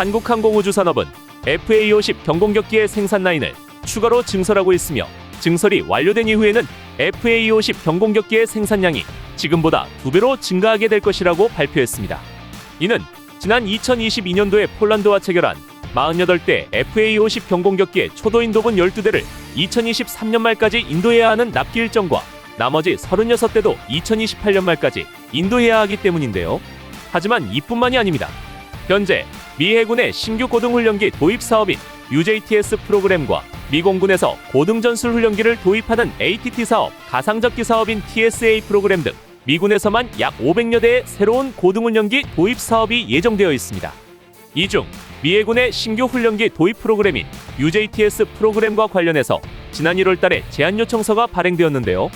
한국항공우주산업은 FA-50 경공격기의 생산 라인을 추가로 증설하고 있으며 증설이 완료된 이후에는 FA-50 경공격기의 생산량이 지금보다 2배로 증가하게 될 것이라고 발표했습니다. 이는 지난 2022년도에 폴란드와 체결한 48대 FA-50 경공격기의 초도 인도분 12대를 2023년 말까지 인도해야 하는 납기 일정과 나머지 36대도 2028년 말까지 인도해야 하기 때문인데요. 하지만 이뿐만이 아닙니다. 현재 미 해군의 신규 고등훈련기 도입 사업인 UJTS 프로그램과 미 공군에서 고등전술훈련기를 도입하는 ATT 사업, 가상적기 사업인 TSA 프로그램 등 미군에서만 약 500여 대의 새로운 고등훈련기 도입 사업이 예정되어 있습니다. 이 중 미 해군의 신규 훈련기 도입 프로그램인 UJTS 프로그램과 관련해서 지난 1월 달에 제안 요청서가 발행되었는데요.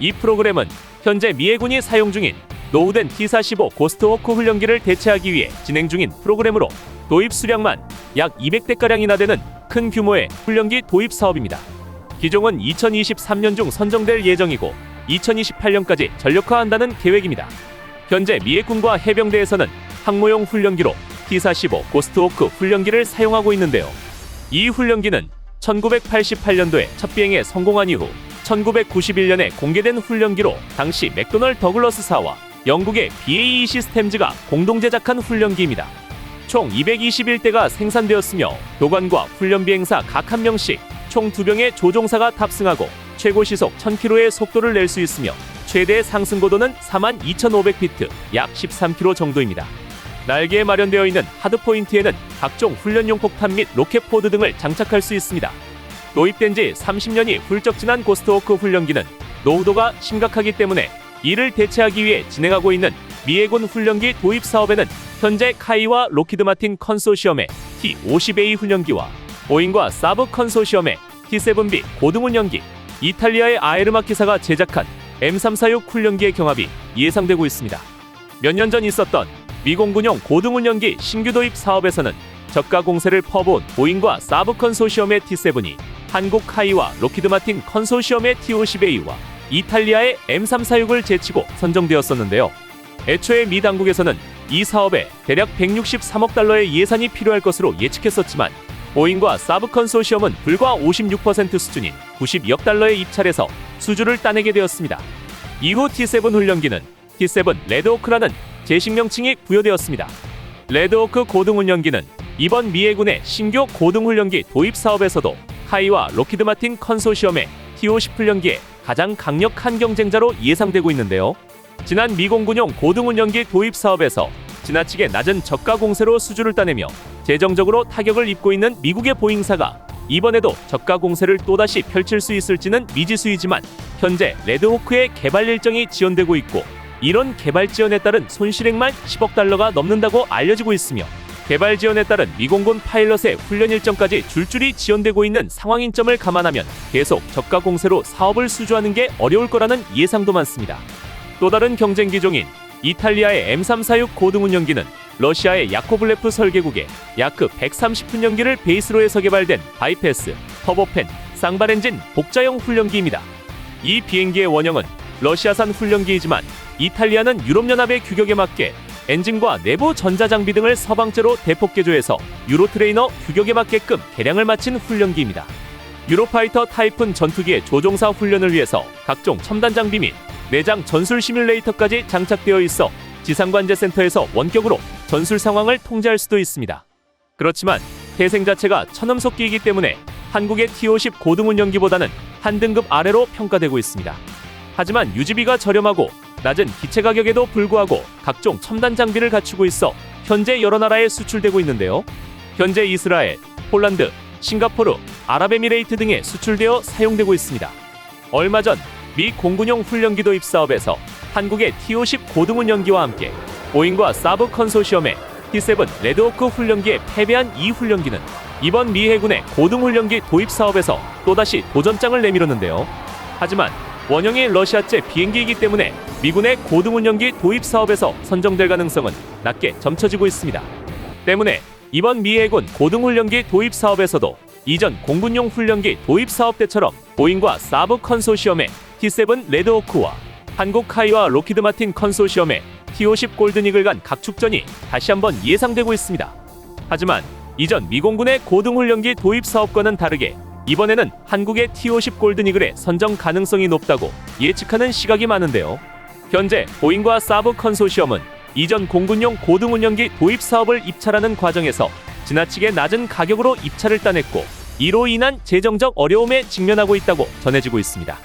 이 프로그램은 현재 미 해군이 사용 중인 노후된 T-45 고스트호크 훈련기를 대체하기 위해 진행 중인 프로그램으로 도입 수량만 약 200대가량이나 되는 큰 규모의 훈련기 도입 사업입니다. 기종은 2023년 중 선정될 예정이고 2028년까지 전력화한다는 계획입니다. 현재 미 해군과 해병대에서는 항모용 훈련기로 T-45 고스트호크 훈련기를 사용하고 있는데요. 이 훈련기는 1988년도에 첫 비행에 성공한 이후 1991년에 공개된 훈련기로 당시 맥도널 더글러스사와 영국의 BAE 시스템즈가 공동 제작한 훈련기입니다. 총 221대가 생산되었으며 교관과 훈련 비행사 각 한 명씩 총 2명의 조종사가 탑승하고 최고 시속 1000km의 속도를 낼 수 있으며 최대 상승 고도는 42,500피트, 약 13km 정도입니다. 날개에 마련되어 있는 하드포인트에는 각종 훈련용 폭탄 및 로켓포드 등을 장착할 수 있습니다. 도입된 지 30년이 훌쩍 지난 고스트호크 훈련기는 노후도가 심각하기 때문에 이를 대체하기 위해 진행하고 있는 미 해군 훈련기 도입 사업에는 현재 카이와 로키드 마틴 컨소시엄의 T-50A 훈련기와 보잉과 사브 컨소시엄의 T-7B 고등훈련기, 이탈리아의 아에르마키사가 제작한 M346 훈련기의 경합이 예상되고 있습니다. 몇 년 전 있었던 미 공군용 고등훈련기 신규 도입 사업에서는 저가 공세를 퍼부은 보잉과 사브 컨소시엄의 T-7이 한국 카이와 로키드 마틴 컨소시엄의 T-50A와 이탈리아의 M346을 제치고 선정되었었는데요. 애초에 미 당국에서는 이 사업에 대략 163억 달러의 예산이 필요할 것으로 예측했었지만 보잉과 사브 컨소시엄은 불과 56% 수준인 92억 달러에 입찰해서 수주를 따내게 되었습니다. 이후 T-7 훈련기는 T-7 레드호크라는 제식명칭이 부여되었습니다. 레드호크 고등훈련기는 이번 미 해군의 신규 고등훈련기 도입 사업에서도 카이와 로키드 마틴 컨소시엄의 T-50 훈련기의 가장 강력한 경쟁자로 예상되고 있는데요. 지난 미 공군용 고등훈련기 도입 사업에서 지나치게 낮은 저가 공세로 수주를 따내며 재정적으로 타격을 입고 있는 미국의 보잉사가 이번에도 저가 공세를 또다시 펼칠 수 있을지는 미지수이지만 현재 레드호크의 개발 일정이 지연되고 있고 이런 개발 지연에 따른 손실액만 10억 달러가 넘는다고 알려지고 있으며 개발 지연에 따른 미 공군 파일럿의 훈련 일정까지 줄줄이 지연되고 있는 상황인 점을 감안하면 계속 저가 공세로 사업을 수주하는 게 어려울 거라는 예상도 많습니다. 또 다른 경쟁 기종인 이탈리아의 M346 고등훈련기는 러시아의 야코블레프 설계국의 야크 130훈련기를 베이스로 해서 개발된 바이패스, 터보팬, 쌍발 엔진 복자형 훈련기입니다. 이 비행기의 원형은 러시아산 훈련기이지만 이탈리아는 유럽연합의 규격에 맞게 엔진과 내부 전자장비 등을 서방제로 대폭 개조해서 유로트레이너 규격에 맞게끔 개량을 마친 훈련기입니다. 유로파이터 타이푼 전투기의 조종사 훈련을 위해서 각종 첨단 장비 및 내장 전술 시뮬레이터까지 장착되어 있어 지상관제센터에서 원격으로 전술 상황을 통제할 수도 있습니다. 그렇지만 태생 자체가 천음속기이기 때문에 한국의 T-50 고등훈련기보다는 한 등급 아래로 평가되고 있습니다. 하지만 유지비가 저렴하고 낮은 기체 가격에도 불구하고 각종 첨단 장비를 갖추고 있어 현재 여러 나라에 수출되고 있는데요. 현재 이스라엘, 폴란드, 싱가포르, 아랍에미레이트 등에 수출되어 사용되고 있습니다. 얼마 전 미 공군용 훈련기 도입 사업에서 한국의 T-50 고등훈련기와 함께 보잉과 사브 컨소시엄의 T-7 레드호크 훈련기에 패배한 이 훈련기는 이번 미 해군의 고등훈련기 도입 사업에서 또다시 도전장을 내밀었는데요. 하지만 원형이 러시아제 비행기이기 때문에 미군의 고등훈련기 도입 사업에서 선정될 가능성은 낮게 점쳐지고 있습니다. 때문에 이번 미 해군 고등훈련기 도입 사업에서도 이전 공군용 훈련기 도입 사업 때처럼 보잉과 사브 컨소시엄의 T-7 레드호크와 한국 카이와 로키드 마틴 컨소시엄의 T-50 골든이글 간 각축전이 다시 한번 예상되고 있습니다. 하지만 이전 미공군의 고등훈련기 도입 사업과는 다르게 이번에는 한국의 T-50 골든이글의 선정 가능성이 높다고 예측하는 시각이 많은데요. 현재 보잉과 사브 컨소시엄은 이전 공군용 고등훈련기 도입 사업을 입찰하는 과정에서 지나치게 낮은 가격으로 입찰을 따냈고 이로 인한 재정적 어려움에 직면하고 있다고 전해지고 있습니다.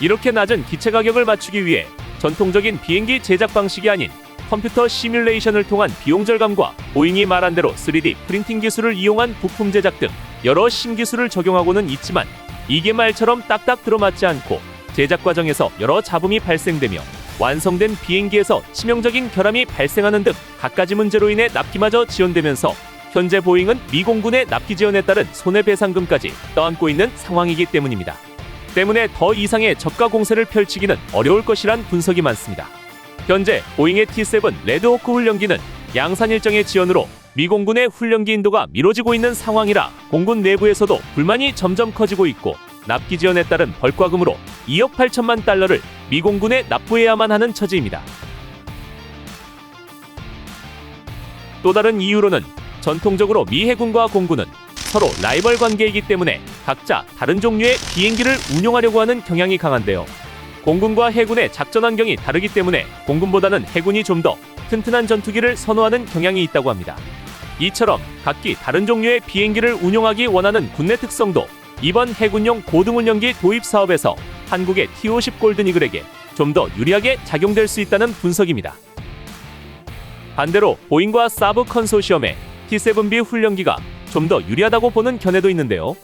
이렇게 낮은 기체 가격을 맞추기 위해 전통적인 비행기 제작 방식이 아닌 컴퓨터 시뮬레이션을 통한 비용 절감과 보잉이 말한 대로 3D 프린팅 기술을 이용한 부품 제작 등 여러 신기술을 적용하고는 있지만 이게 말처럼 딱딱 들어맞지 않고 제작 과정에서 여러 잡음이 발생되며 완성된 비행기에서 치명적인 결함이 발생하는 등 갖가지 문제로 인해 납기마저 지연되면서 현재 보잉은 미공군의 납기 지연에 따른 손해배상금까지 떠안고 있는 상황이기 때문입니다. 때문에 더 이상의 저가 공세를 펼치기는 어려울 것이란 분석이 많습니다. 현재 보잉의 T-7 레드호크 훈련기는 양산 일정의 지연으로 미공군의 훈련기 인도가 미뤄지고 있는 상황이라 공군 내부에서도 불만이 점점 커지고 있고 납기 지연에 따른 벌과금으로 2억 8천만 달러를 미공군에 납부해야만 하는 처지입니다. 또 다른 이유로는 전통적으로 미 해군과 공군은 서로 라이벌 관계이기 때문에 각자 다른 종류의 비행기를 운용하려고 하는 경향이 강한데요. 공군과 해군의 작전 환경이 다르기 때문에 공군보다는 해군이 좀 더 튼튼한 전투기를 선호하는 경향이 있다고 합니다. 이처럼 각기 다른 종류의 비행기를 운용하기 원하는 군내 특성도 이번 해군용 고등훈련기 도입 사업에서 한국의 T-50 골든이글에게 좀 더 유리하게 작용될 수 있다는 분석입니다. 반대로 보잉과 사브 컨소시엄의 T-7B 훈련기가 좀 더 유리하다고 보는 견해도 있는데요.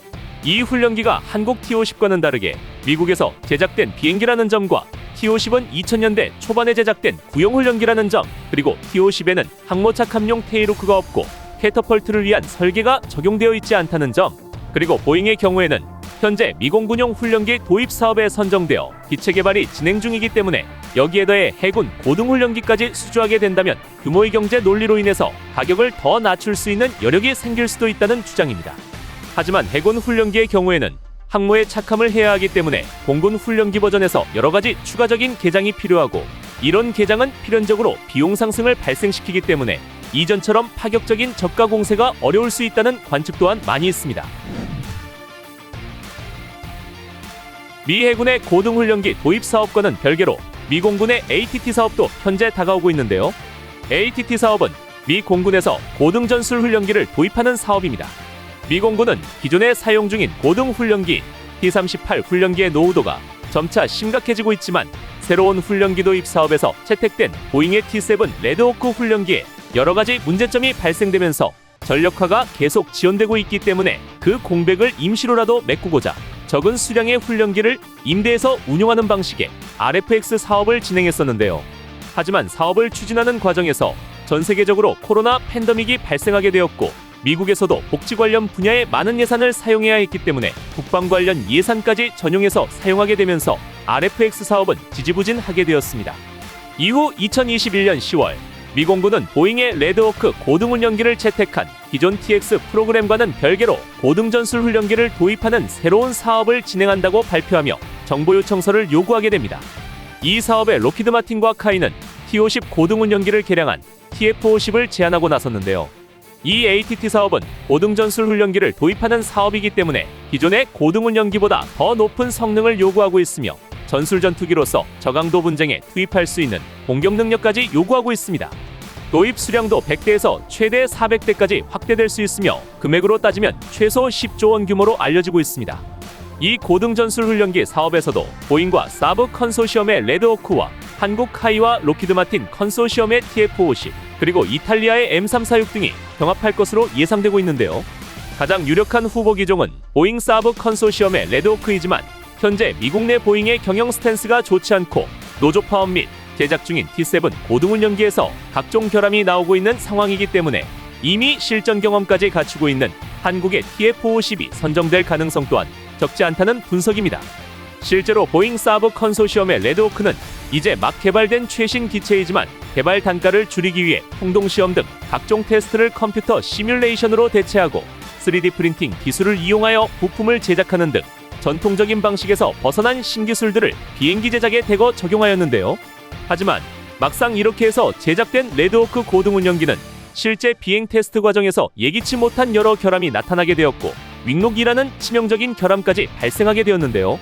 이 훈련기가 한국 T-50과는 다르게 미국에서 제작된 비행기라는 점과 T-50은 2000년대 초반에 제작된 구형 훈련기라는 점, 그리고 T-50에는 항모 착함용 테일호크가 없고 캐터펄트를 위한 설계가 적용되어 있지 않다는 점, 그리고 보잉의 경우에는 현재 미공군용 훈련기 도입 사업에 선정되어 기체 개발이 진행 중이기 때문에 여기에 더해 해군 고등훈련기까지 수주하게 된다면 규모의 경제 논리로 인해서 가격을 더 낮출 수 있는 여력이 생길 수도 있다는 주장입니다. 하지만 해군 훈련기의 경우에는 항모에 착함을 해야 하기 때문에 공군 훈련기 버전에서 여러 가지 추가적인 개장이 필요하고 이런 개장은 필연적으로 비용 상승을 발생시키기 때문에 이전처럼 파격적인 저가 공세가 어려울 수 있다는 관측 또한 많이 있습니다. 미 해군의 고등훈련기 도입 사업과는 별개로 미 공군의 ATT 사업도 현재 다가오고 있는데요. ATT 사업은 미 공군에서 고등전술 훈련기를 도입하는 사업입니다. 미 공군은 기존에 사용 중인 고등훈련기 T-38 훈련기의 노후도가 점차 심각해지고 있지만 새로운 훈련기 도입 사업에서 채택된 보잉의 T-7 레드호크 훈련기에 여러 가지 문제점이 발생되면서 전력화가 계속 지연되고 있기 때문에 그 공백을 임시로라도 메꾸고자 적은 수량의 훈련기를 임대해서 운용하는 방식의 RFX 사업을 진행했었는데요. 하지만 사업을 추진하는 과정에서 전 세계적으로 코로나 팬데믹이 발생하게 되었고 미국에서도 복지 관련 분야에 많은 예산을 사용해야 했기 때문에 국방 관련 예산까지 전용해서 사용하게 되면서 RFX 사업은 지지부진하게 되었습니다. 이후 2021년 10월 미공군은 보잉의 레드호크 고등훈련기를 채택한 기존 TX 프로그램과는 별개로 고등전술 훈련기를 도입하는 새로운 사업을 진행한다고 발표하며 정보 요청서를 요구하게 됩니다. 이 사업에 록히드 마틴과 카이는 T-50 고등훈련기를 개량한 TF-50을 제안하고 나섰는데요. 이 ATT 사업은 고등전술 훈련기를 도입하는 사업이기 때문에 기존의 고등훈련기보다 더 높은 성능을 요구하고 있으며 전술 전투기로서 저강도 분쟁에 투입할 수 있는 공격 능력까지 요구하고 있습니다. 도입 수량도 100대에서 최대 400대까지 확대될 수 있으며 금액으로 따지면 최소 10조 원 규모로 알려지고 있습니다. 이 고등전술 훈련기 사업에서도 보잉과 사브 컨소시엄의 레드호크와 한국 카이와 록히드 마틴 컨소시엄의 TF-50 그리고 이탈리아의 M346 등이 병합할 것으로 예상되고 있는데요. 가장 유력한 후보 기종은 보잉 사브 컨소시엄의 레드호크이지만 현재 미국 내 보잉의 경영 스탠스가 좋지 않고 노조 파업 및 제작 중인 T-7 고등훈련기에서 각종 결함이 나오고 있는 상황이기 때문에 이미 실전 경험까지 갖추고 있는 한국의 TF-50이 선정될 가능성 또한 적지 않다는 분석입니다. 실제로 보잉 사브 컨소시엄의 레드호크는 이제 막 개발된 최신 기체이지만 개발 단가를 줄이기 위해 통동시험 등 각종 테스트를 컴퓨터 시뮬레이션으로 대체하고 3D 프린팅 기술을 이용하여 부품을 제작하는 등 전통적인 방식에서 벗어난 신기술들을 비행기 제작에 대거 적용하였는데요. 하지만 막상 이렇게 해서 제작된 레드호크 고등훈련기는 실제 비행 테스트 과정에서 예기치 못한 여러 결함이 나타나게 되었고 윙록이라는 치명적인 결함까지 발생하게 되었는데요.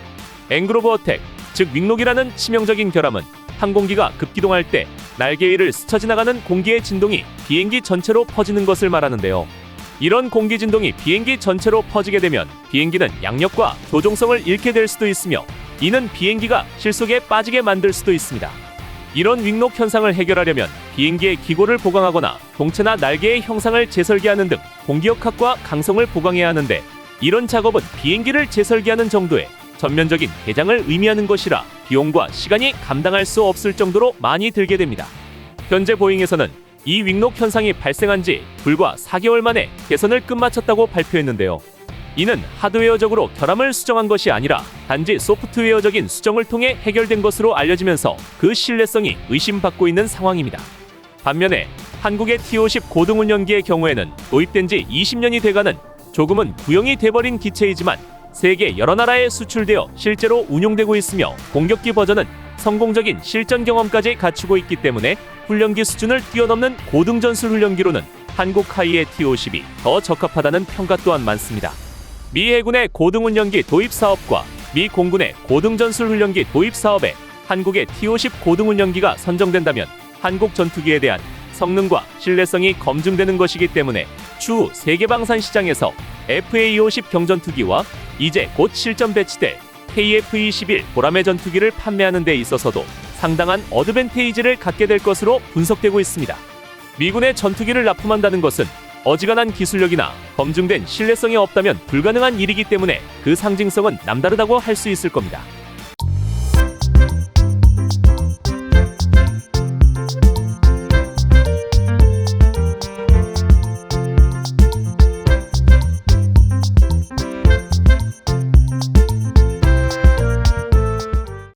앵그로브 어택, 즉 윙록이라는 치명적인 결함은 항공기가 급기동할 때 날개 위를 스쳐 지나가는 공기의 진동이 비행기 전체로 퍼지는 것을 말하는데요. 이런 공기 진동이 비행기 전체로 퍼지게 되면 비행기는 양력과 조종성을 잃게 될 수도 있으며 이는 비행기가 실속에 빠지게 만들 수도 있습니다. 이런 윙록 현상을 해결하려면 비행기의 기고를 보강하거나 동체나 날개의 형상을 재설계하는 등 공기역학과 강성을 보강해야 하는데 이런 작업은 비행기를 재설계하는 정도의 전면적인 개장을 의미하는 것이라 비용과 시간이 감당할 수 없을 정도로 많이 들게 됩니다. 현재 보잉에서는 이 윙록 현상이 발생한 지 불과 4개월 만에 개선을 끝마쳤다고 발표했는데요. 이는 하드웨어적으로 결함을 수정한 것이 아니라 단지 소프트웨어적인 수정을 통해 해결된 것으로 알려지면서 그 신뢰성이 의심받고 있는 상황입니다. 반면에 한국의 T-50 고등운영기의 경우에는 도입된 지 20년이 돼가는 조금은 구형이 돼버린 기체이지만 세계 여러 나라에 수출되어 실제로 운용되고 있으며 공격기 버전은 성공적인 실전 경험까지 갖추고 있기 때문에 훈련기 수준을 뛰어넘는 고등전술 훈련기로는 한국 하이의 T-50이 더 적합하다는 평가 또한 많습니다. 미 해군의 고등운영기 도입 사업과 미 공군의 고등전술 훈련기 도입 사업에 한국의 T-50 고등운영기가 선정된다면 한국 전투기에 대한 성능과 신뢰성이 검증되는 것이기 때문에 추후 세계방산 시장에서 FA-50 경전투기와 이제 곧 실전 배치될 KF-21 보라매 전투기를 판매하는 데 있어서도 상당한 어드밴테이지를 갖게 될 것으로 분석되고 있습니다. 미군의 전투기를 납품한다는 것은 어지간한 기술력이나 검증된 신뢰성이 없다면 불가능한 일이기 때문에 그 상징성은 남다르다고 할 수 있을 겁니다.